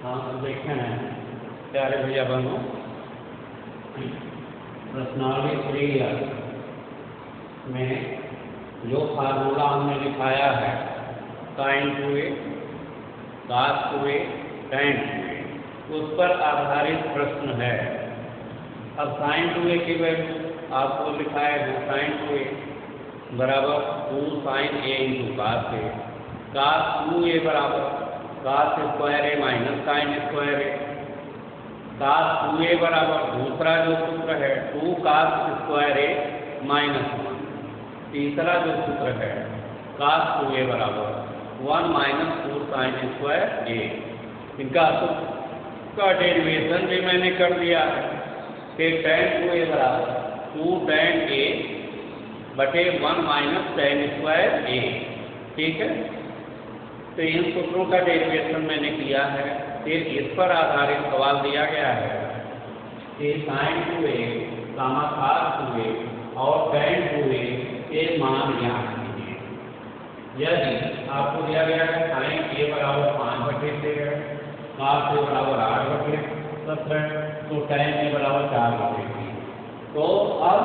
हाँ तो देखें प्यारे भैया बहनों, प्रश्नावली 3 में जो फार्मूला हमने लिखाया है sin 2a cos 2a tan 2a, उस पर आधारित प्रश्न है। अब sin 2a की वैल्यू आपको लिखाया है sin 2a बराबर 2 sin a into cos a, cos 2a बराबर cos square a minus sin square a, cos 2a बराबर दूसरा जो सूत्र है 2 cos स्क्वायर a माइनस 1, तीसरा जो सूत्र है cos 2a बराबर 1 माइनस 4 sin स्क्वायर a। इनका का डेरिवेशन भी मैंने कर दिया है। फिर tan 2a बराबर 2 tan a बटे 1 माइनस tan स्क्वायर a। ठीक है, तो इन सूत्रों का डेरिवेशन मैंने किया है। फिर इस पर आधारित सवाल दिया गया है कि sin 2a, cos 2a और tan 2a के मान ज्ञात कीजिए। यदि आपको दिया गया है sin a बराबर 5/13, cos a बराबर 8/17, तो tan a बराबर 4/3। तो अब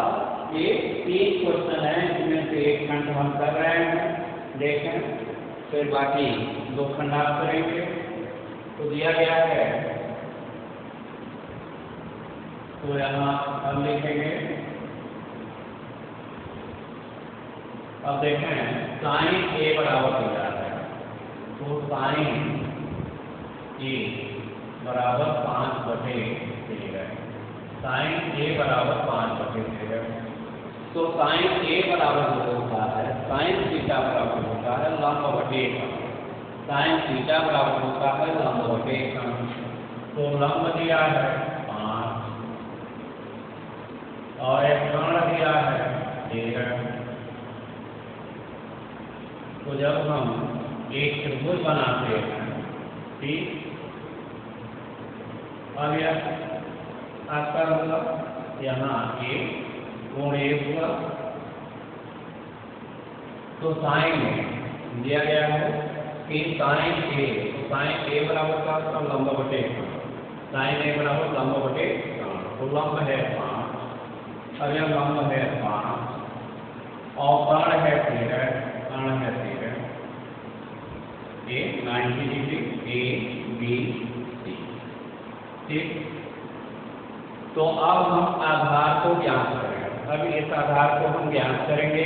ये 3 क्वेश्चन हैं, जिनमें से एक खंड हम कर रहे हैं, देखें, फिर बाकी 2 खंड आप करेंगे। तो दिया गया है, तो यहाँ हम लिखेंगे। अब देखें sin a बराबर दिया है, तो sin a बराबर 5/13, sin a बराबर 5/13। तो sin a बराबर जो होता है sin थीटा बराबर होता है लंब बटे कोण, sin थीटा बराबर होता है लंब बटे कोण। तो लंब दिया है 5 और एक कोण दिया है 13। तो जब हम एक त्रिभुज बनाते हैं, ठीक, अब यह आपका मतलब यहाँ एक कोण a हुआ। तो साइन दिया गया है कि sin a, तो sin a बराबर का लंब बटे कोण, sin a बराबर लंब बटे कोण, तो लंब है 5 और यह लंब है 5 और कोण है 13, कोण है 13, ये 90 डिग्री a b c। ठीक, तो अब हम आधार को ज्ञात करेंगे। अब इस आधार को हम ज्ञात करेंगे,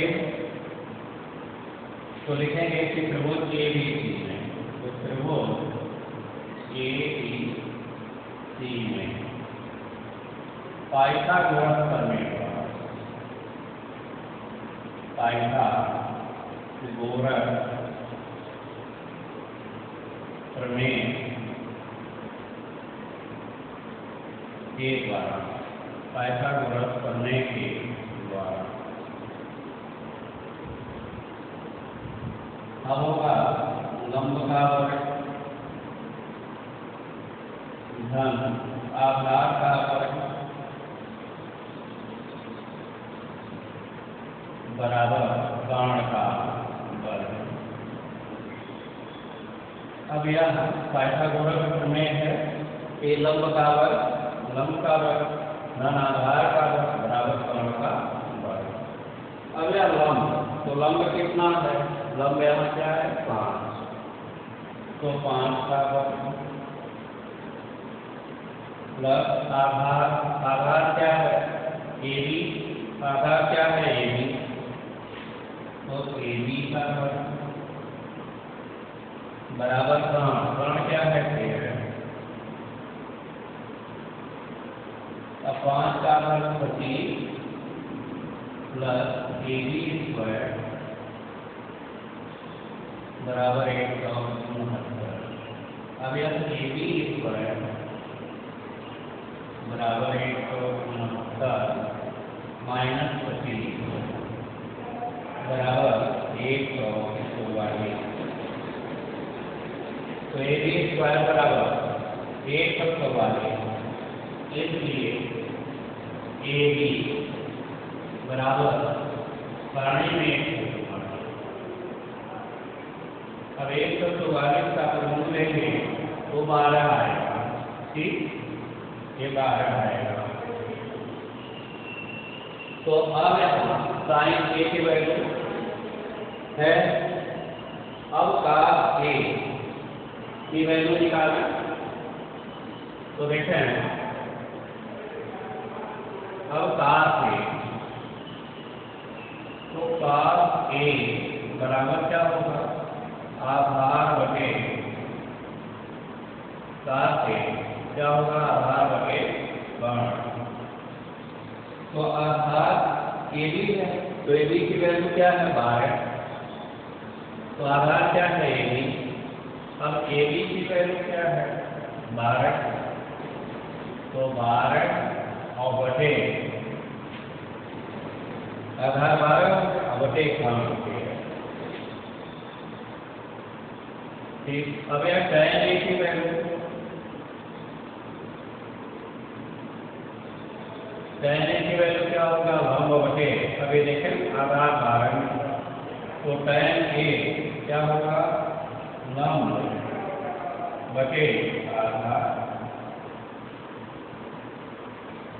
तो लिखेंगे कि त्रिभुज ABC में, तो त्रिभुज ABC में पाइथागोरस प्रमेय, पाइथागोरस प्रमेय के द्वारा, पाइथागोरस प्रमेय के द्वारा अब होगा लंब का वर्ग धन आधार का वर्ग बराबर कोण का वर्ग। अब यह पाइथागोरस प्रमेय है कि लंब का वर्ग धन आधार का वर्ग बराबर कोण का वर्ग। अब यह लंब, तो लंब कितना है, लंब यहाँ क्या है 5, तो 5 का वर्ग प्लस आधार क्या है AB, आधार क्या है AB, तो AB का वर्ग बराबर कोण क्या है 13। अब 5 का वर्ग 25 प्लस AB स्क्वायर बराबर 169। अब यह AB स्क्वायर बराबर 169 माइनस 25 बराबर 144। तो AB स्क्वायर बराबर 144, इसलिए AB बराबर सारणी में अब 144 का वर्गमूल लेंगे तो 12 आएगा। ठीक, ये 12 आएगा। तो अब यहाँ साइन ए की वैल्यू है। अब cos ए की वैल्यू निकालें तो देखें, अब cos ए, तो cos ए बराबर क्या होगा, आधार बटे cos ए क्या होगा, आधार बटे कर्ण। तो आधार ए बी है, तो ए बी की वैल्यू क्या है, 12। तो आधार क्या है, ए बी। अब ए बी की वैल्यू क्या है, 12। तो 12 और बटे आधार 12 और बटे कर्ण होती है। ठीक, अब यह tan ए की वैल्यू, tan ए की वैल्यू क्या होगा, लंब बटे, अभी देखें आधार 12 में, तो tan ए क्या होगा, लंब बटे आधार।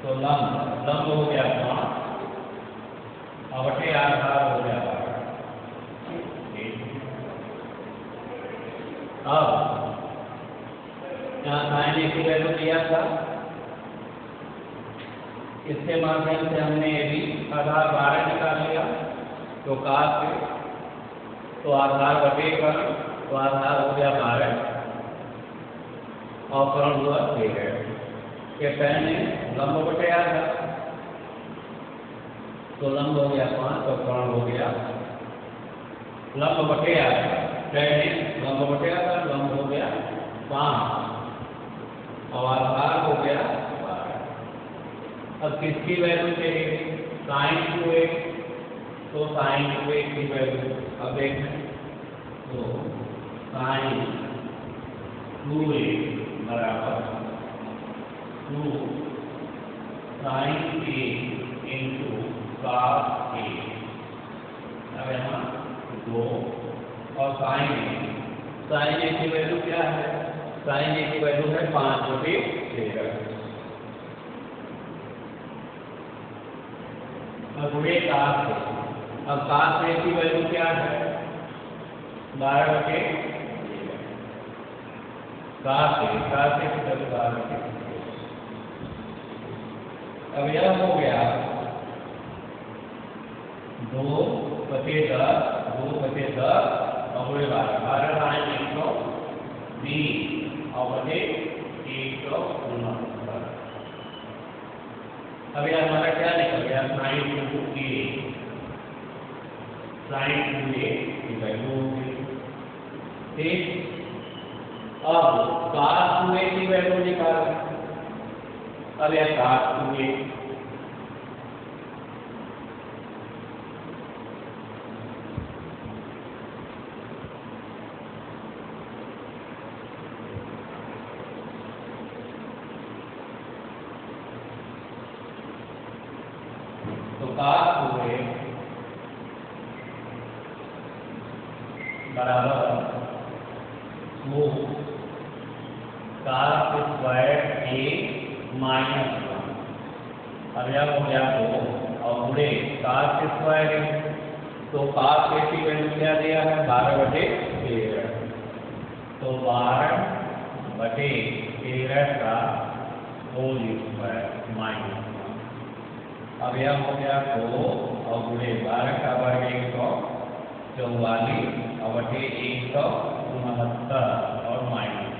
तो लंब हो गया 5 और बटे आधार हो गया 12। अब यहाँ sin ए की वैल्यू दिया था, इसके माध्यम से हमने ये भी आधार 12 निकाल लिया। तो cos ए, तो आधार बटे कर्ण, तो आधार हो गया 12 और कर्ण हुआ 13। ये tan ए लंब बटे आधार, तो लंब हो गया 5 और कर्ण हो गया लंब बटे आधार। tan ए लंब बटे आधार, लंब हो गया 5 और आधार हो गया 12। अब किसकी वैल्यू चाहिए, sin 2a, तो sin 2a की वैल्यू अब देखें, तो sin 2a बराबर 2 sin a into cos a। अब यहाँ 2 और sin a की वैल्यू क्या है, sin a की वैल्यू है 5 बटे 13। अब गुणे cos a, अब cos a की वैल्यू क्या है, 12 बटे cos a की वैल्यू 12 बटे। अब यह हो गया 2 बटे 10 और गुणे 12 आएंगे 120 और बटे 169। अब यह हमारा क्या निकल गया, sin 2a की वैल्यू होगी। ठीक, अब cos 2a की वैल्यू निकालें। अब यह cos 2a, तो cos 2a बराबर 2 cos स्क्वायर a माइनस 1। अब यह हो गया 2 और गुणे cos स्क्वायर a, तो cos a की वैल्यू क्या दिया है, 12 बटे 13। तो 12 बटे 13 का होल स्क्वायर माइनस 1। अब यह हो गया 2 और गुणे 12 का वर्ग 144 और बटे 169 और माइनस।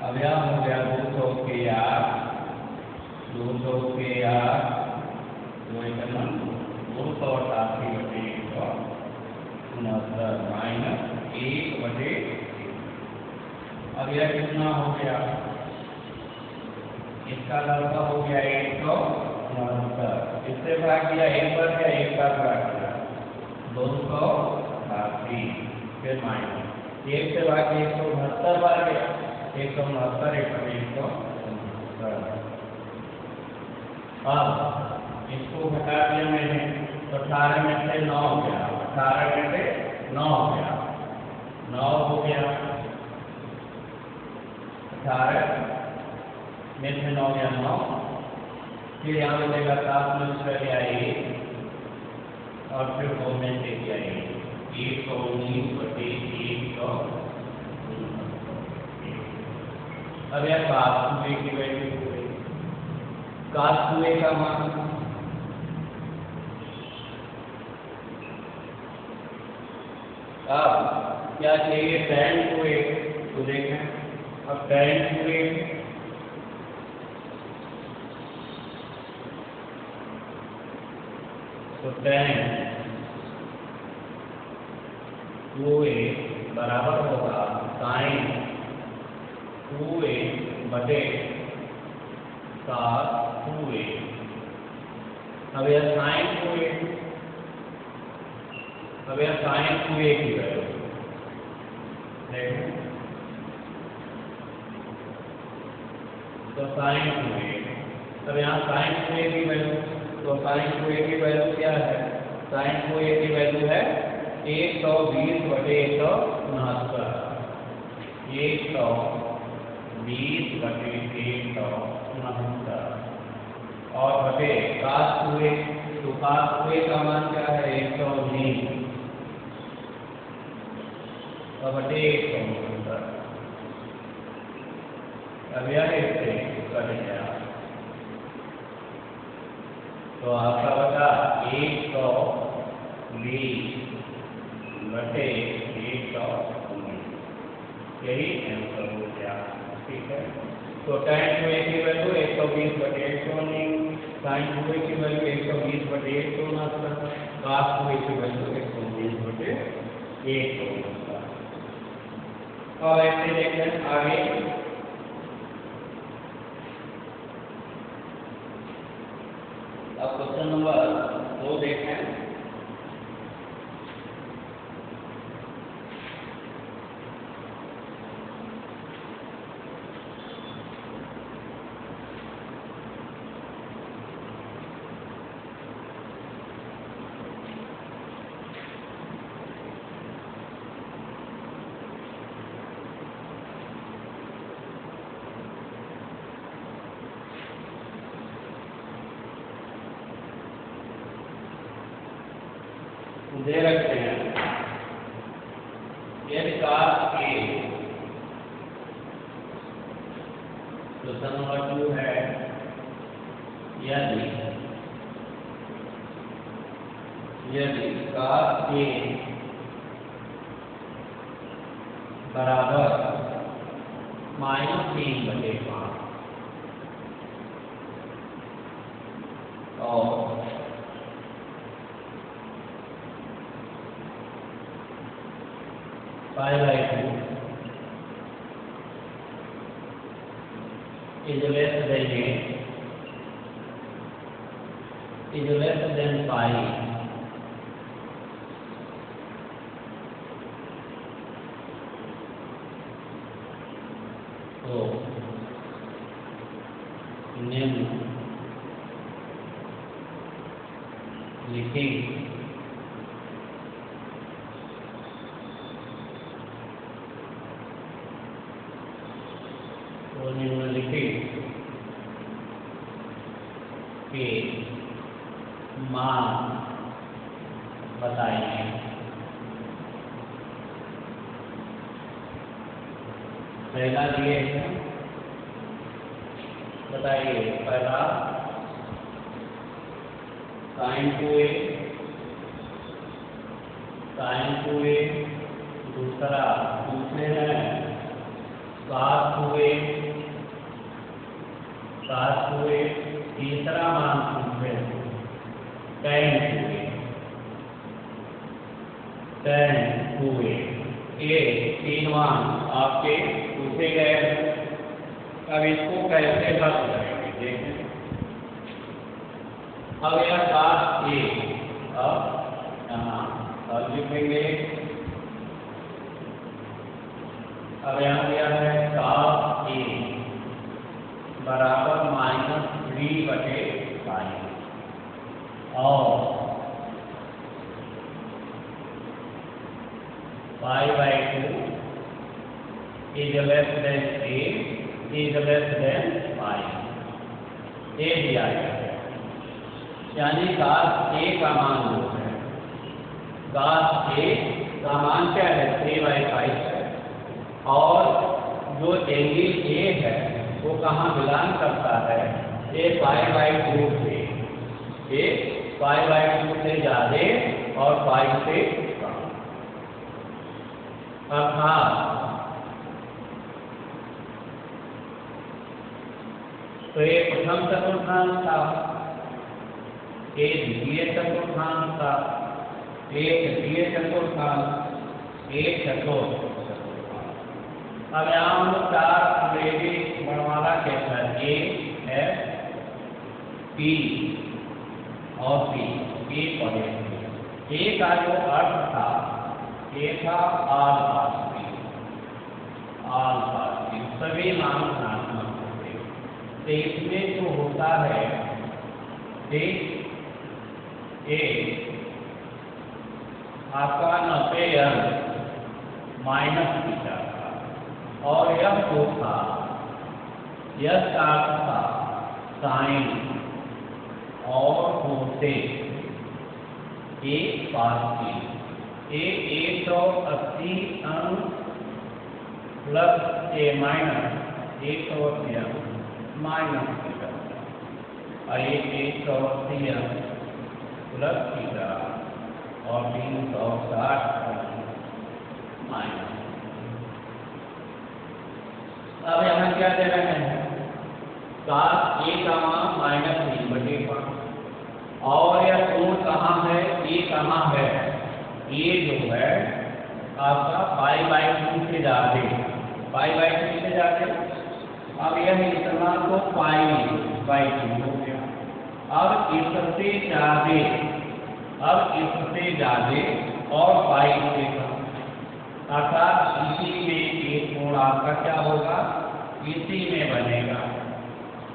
अब यह हो गया 200 के 8 288 बटे 169 माइनस 1 बटे। अब यह कितना हो गया, इसका लड़का हो गया 169, इससे भाग दिया 1 पर गया, 1 का भाग दिया 288, फिर माइनस 1 से भाग 169 बार गया 169 169। अब इसको घटा दिया मैंने, तो 18 में से 9 गया, 18 में से 9 गया, 9 हो गया। 18 मिथ्यन हो गया 9, फिर यहाँ मिलेगा 7 में कर गया 1 और फिर 2 में दे दिया 119 बटे 100। अब यह cos 2a की वैल्यू हो गई। cos 2a का मान अब क्या चाहिए tan 2a, तो देखें अब tan 2a तो tan 2a बराबर होगा sin 2a बटे cos 2a। अब यह sin 2a, अब यह sin 2a की वैल्यू देखें तो sin 2a, अब यहाँ sin 2a की वैल्यू, तो sin 2a की वैल्यू क्या है? sin 2a की वैल्यू है 120 बटे 169, 120 बटे 169 और बटे cos 2a, तो cos 2a का मान क्या है? 120 और बटे 169। अब यह इससे कट गया तो आपका बचा 120 बटे 119, यही आंसर हो गया। ठीक है, तो tan 2a की वैल्यू 120 बटे 119, sin 2a की वैल्यू 120 बटे 169, cos 2a की वैल्यू 120 बटे 169। और ऐसे देखें आगे, अब क्वेश्चन नंबर 2 देखें। दे रखते हैं यदि cos a, क्वेश्चन नंबर 2 है, यदि cos a बराबर -3 बटे 5 और π/2 is less than pi, तो निम्न लिखित निम्नलिखित के मान बताइए। पहला दिए हैं, बताइए। पहला sin 2a, दूसरा पूछते हैं cos 2a, तीसरा मान पूछते हैं tan 2a, ये 3 मान आपके पूछे गए हैं। अब इसको कैसे हल करेंगे देखें। अब यह cos a, अब यहाँ हल लिखेंगे। अब यहाँ दिया है cos a बराबर -3 बटे 5 और π/2 is less than a is less than pi, A दिया गया है। यानी cos A का मान जो है, cos A का मान क्या है 3/5 है, और जो एंगल A है वो कहाँ बिलोंग करता है, A π/2 से, A π/2 से ज़्यादा और पाई से कम। अर्थात तो ये प्रथम चतुर्थांश था, एक द्वितीय चतुर्थांश था, एक तृतीय चतुर्थांस, एक चतुर्थ चतुर्थांस। अब यहाँ हम लोग 4 अंग्रेजी वर्णमाला के साथ ए, एस, पी और पी पढ़े। ए का जो अर्थ था, ए था आल पास पी, आल पास पी, सभी नाम धनात्मक होते। तो इसमें जो होता है ए आपका 90 माइनस बीटा था, और यह जो था यह का अर्थ था साइन और होते ए पास की, ए 180 अंक प्लस ए माइनस 180 अंक माइनस थीटा, और ये 180 अंक प्लस थीटा और 360 माइनस। अब यहाँ क्या दे रहे हैं, cos A का मान -3/5, और यह कोण कहाँ है, ये कहाँ है, ये जो है आपका π/2 से ज़्यादा, π/2 से ज़्यादा। अब यह इतना तो π/2 हो गया। अब इससे ज़्यादा, अब इससे ज़्यादा और पाई से कम, अर्थात इसी में एक कोण आपका क्या होगा, इसी में बनेगा,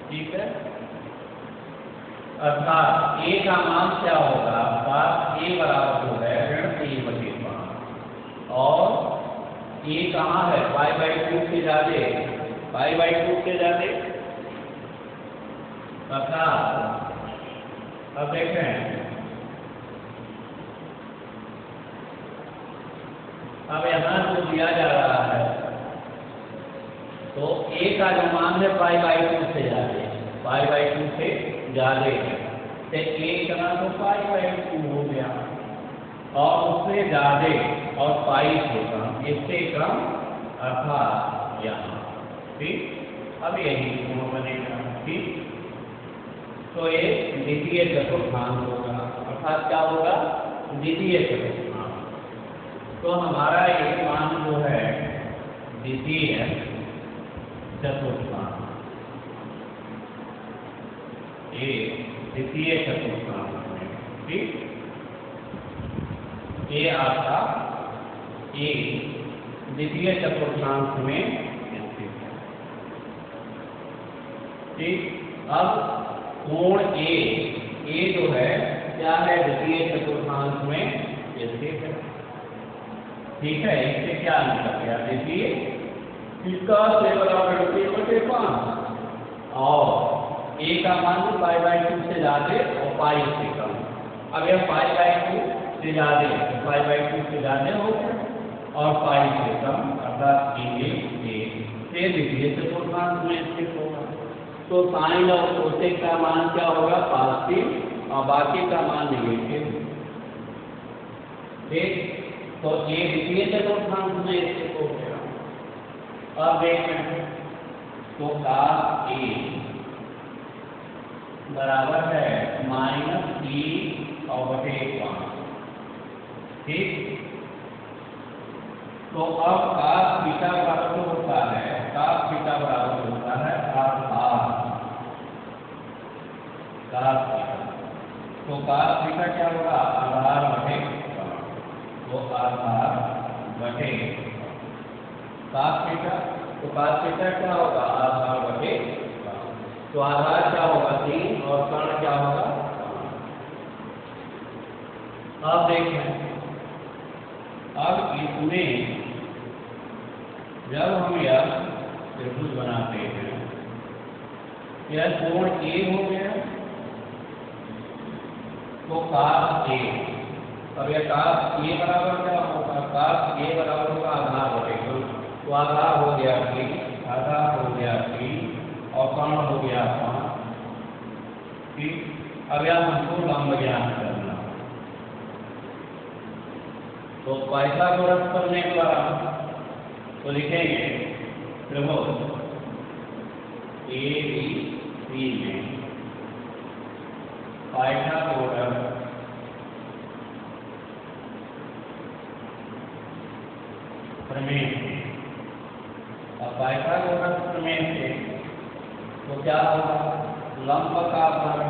ठीक है। अर्थात A का मान क्या होगा, cos A बराबर जो है ऋण 3/5, और A कहाँ है π/2 से ज़्यादा, π/2 से ज़्यादा। अर्थात अब देखें, अब यहाँ जो दिया जा रहा है, तो A का जो मान है π/2 से ज़्यादा, π/2 से ज़्यादा है, तो A इतना तो π/2 हो गया, और उससे ज़्यादा और पाई से कम, इससे कम, अर्थात यहाँ, ठीक। अब यही कोण बनेगा, ठीक। तो ये द्वितीय चतुर्थांश होगा, अर्थात क्या होगा, द्वितीय चतुर्थांश। तो हमारा ये मान जो है द्वितीय चतुर्थांश, ये द्वितीय चतुर्थांश में, ठीक। ये आपका ये द्वितीय चतुर्थांश में स्थित है, ठीक। अब कोण ए जो है क्या है, द्वितीय चतुर्थांश में स्थित है, ठीक है। इससे क्या निकल गया, देखिए इसका से बराबर 3/5, और A का मान π/2 से ज़्यादा और पाई से कम। अब यह π/2 से ज़्यादा, π/2 से ज़्यादा हो गया और पाई से कम, अर्थात ये द्वितीय चतुर्थांश में स्थित होगा। तो साइन और कोसेक का मान क्या होगा, पॉजिटिव, और बाकी का मान नेगेटिव, ठीक। तो ये द्वितीय चतुर्थांश में स्थित हो गया। अब देखें, तो cos A बराबर है -3/5, ठीक। तो अब cos थीटा बराबर होता है, cos थीटा बराबर होता है आधार, cos थीटा। तो cos थीटा क्या होगा, आधार बटे, तो आधार बटे cos थीटा, तो cos थीटा क्या होगा, आधार बटे, तो आधार क्या होगा 3 और कर्ण क्या होगा। अब देखें, अब इसमें जब हम यह त्रिभुज बनाते हैं। यह कोण ए हो गया तो cos ए। अब यह cos ए बराबर क्या होगा? cos ए बराबर होगा आधार बटे कुल। तो आधार हो गया 3, आधार हो गया 3 और कर्ण हो गया 5। ठीक, अब यह हमको लंब ज्ञान करना। तो पाइथागोरस करने के द्वारा तो लिखेंगे त्रिभुज ABC में पाइथागोरस प्रमेय से। अब पाइथागोरस प्रमेय से तो क्या होगा? लंब का वर्ग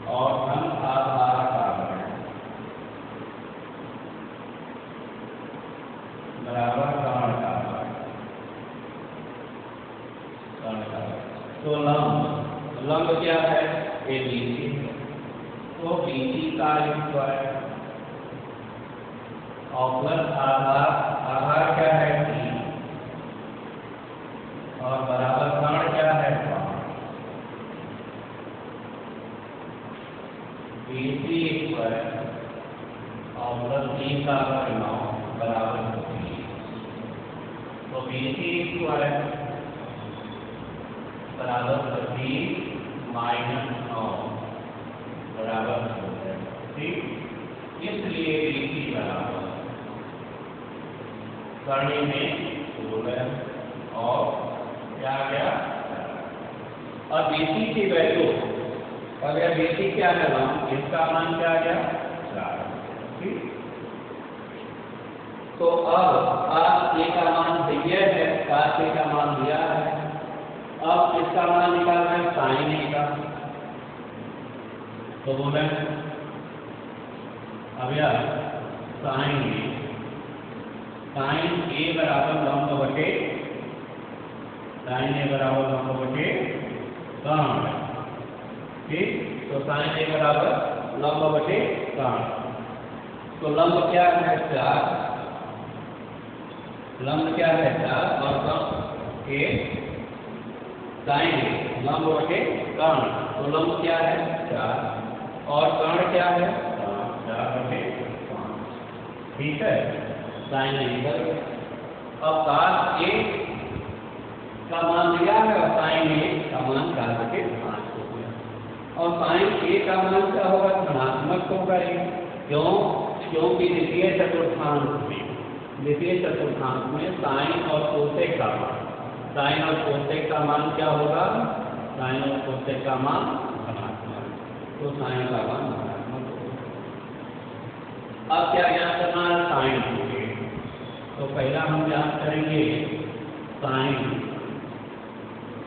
और घन आधार का वर्ग बराबर कर्ण का वर्ग। तो लंब क्या है? ABC। तो BC का स्क्वायर और प्लस आधार क्या है? 3 और बराबर कर्ण क्या है? 5। BC स्क्वायर और प्लस 3 का वर्ग 9 बराबर 20। तो BC स्क्वायर बराबर 20 माइनस 9 बराबर 16। ठीक, इसलिए BC बराबर करने में 16 और क्या गया? अब BC की वैल्यू, अब यह BC क्या है? इसका मान क्या आ गया? 4। ठीक, तो अब cos A का मान दिया है, cos A का मान दिया है। अब इसका मान निकालना है sin A का। तो बोले अब यह sin A बराबर लंब बटे कर्ण। ठीक, तो sin A बराबर लंब बटे कर्ण। तो लंब क्या है? 4। लंब क्या है? 4 और कर्ण 1। sin A लंब बटे कर्ण, तो लंब क्या है? 4 और कर्ण क्या है? 4 बटे 5। ठीक है, sin A इधर। अब cos A का मान दिया है और sin A का मान 4 बटे 5 हो गया। और sin A का मान क्या होगा? धनात्मक होगा। क्यों? क्योंकि द्वितीय चतुर्थांश में साइन और कोसेक का मान, साइन और कोसेक का मान क्या होगा? साइन और कोसेक का मान धनात्मक, तो साइन का मान धनात्मक होगा। अब क्या ज्ञात करना है? साइन होंगे। तो पहला हम ज्ञात करेंगे साइन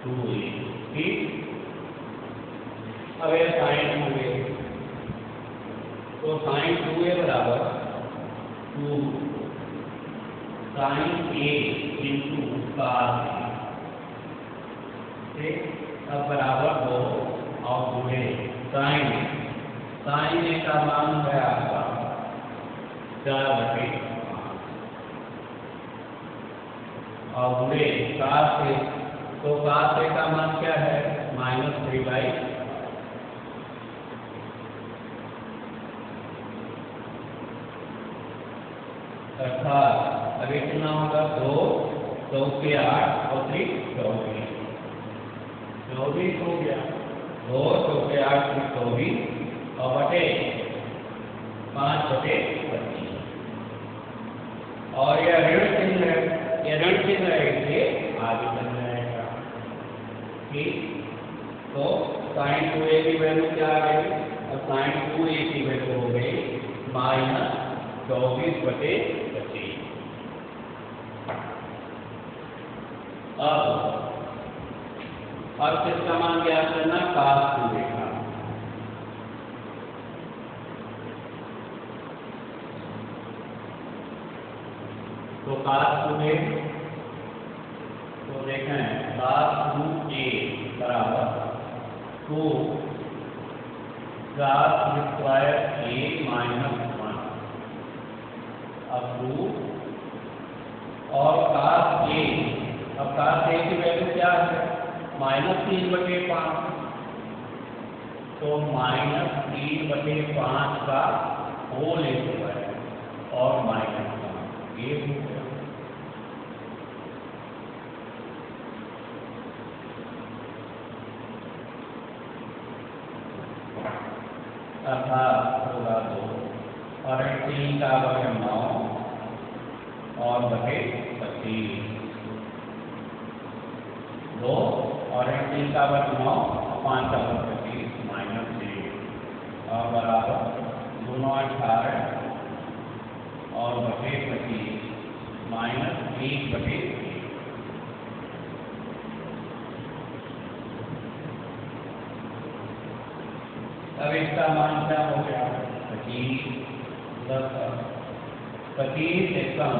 2A। ठीक, अब यह साइन होंगे तो साइन 2A बराबर 2 sin A into cos A। ठीक, अब बराबर 2 और गुणे sin A का मान है आपका 4 बटे 5 और गुणे cos A। तो cos A का मान क्या है? -3/5। अर्थात अभी कितना होगा? 2 2 के 8 और 3 24 हो गया। 2 2 के 8 3 24 और बटे 5 बटे 25। और यह ऋण चिन्ह है, यह ऋण चिन्ह है इसलिए आगे बन जाएगा। ठीक, तो sin 2A की वैल्यू क्या आ गई? और sin 2A की वैल्यू हो गई -24 बटे 25। अब किसका मान ज्ञात करना? cos 2A का। तो cos 2A तो देखें cos 2A बराबर 2 cos स्क्वायर A -1। अब 2 और cos A, अब cos A की वैल्यू क्या है? -3/5, तो -3/5 का होल स्क्वायर और माइनस का ये हो गया। अर्थात होगा 2 और 3 का वर्ग 9 और बटे 25, 2 और 3 का वर्ग 9 और 5 का वर्ग 25 -1 और बराबर 2 9 18 और बटे 25 -1/3। अब इसका मान क्या हो गया? 25 10 25 एकदम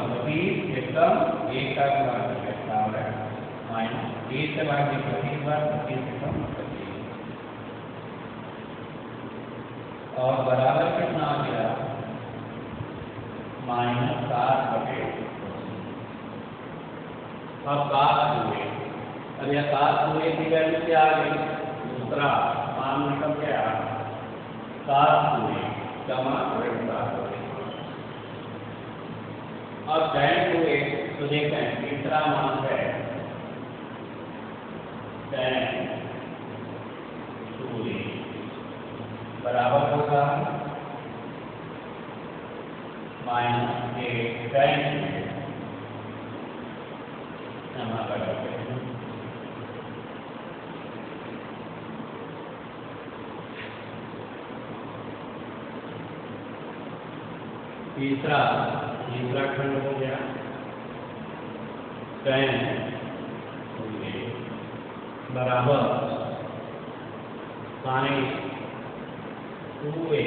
1 का गुणा है -1 से भाग 25 बार 25 एकदम 25 और बराबर कितना आ गया? -7/25। अब cos 2a, अब यह cos 2a की वैल्यू क्या आ गई? दूसरा मान निकल गया cos 2a जमा ऋण cos 2a। अब tan 2a तो देखें तीसरा मान है tan 2a बराबर होगा -1 tan 2a जमा करोगे तीसरा खंड हो गया tan 2a बराबर sin 2a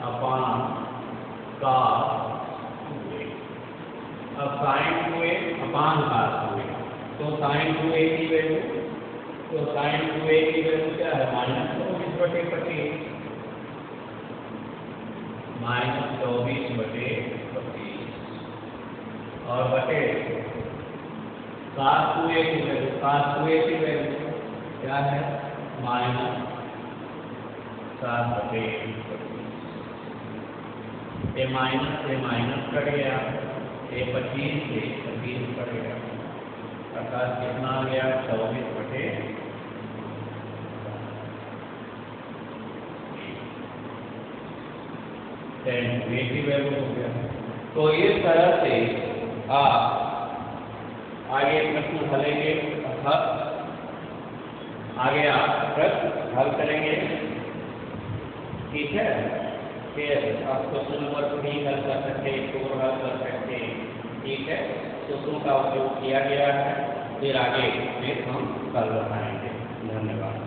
अपान cos 2a। अब sin 2a अपान cos 2a, तो sin 2a की वैल्यू क्या है? -24/25 -24/25 और बटे cos 2a की वैल्यू क्या है? -7/25। ये माइनस कट गया, ये 25 से 25 कट गया, अर्थात कितना आ गया? 24/25। की वैल्यू हो गया। तो इस तरह से आप आगे प्रश्न हलेंगे, आगे आप प्रश्न हल करेंगे। ठीक है, फिर आप क्वेश्चन नंबर 3 हल कर सकते हैं, 4 हल कर सकते हैं। ठीक है, सूत्रों का उपयोग किया गया है, फिर आगे हम कल बताएंगे। धन्यवाद।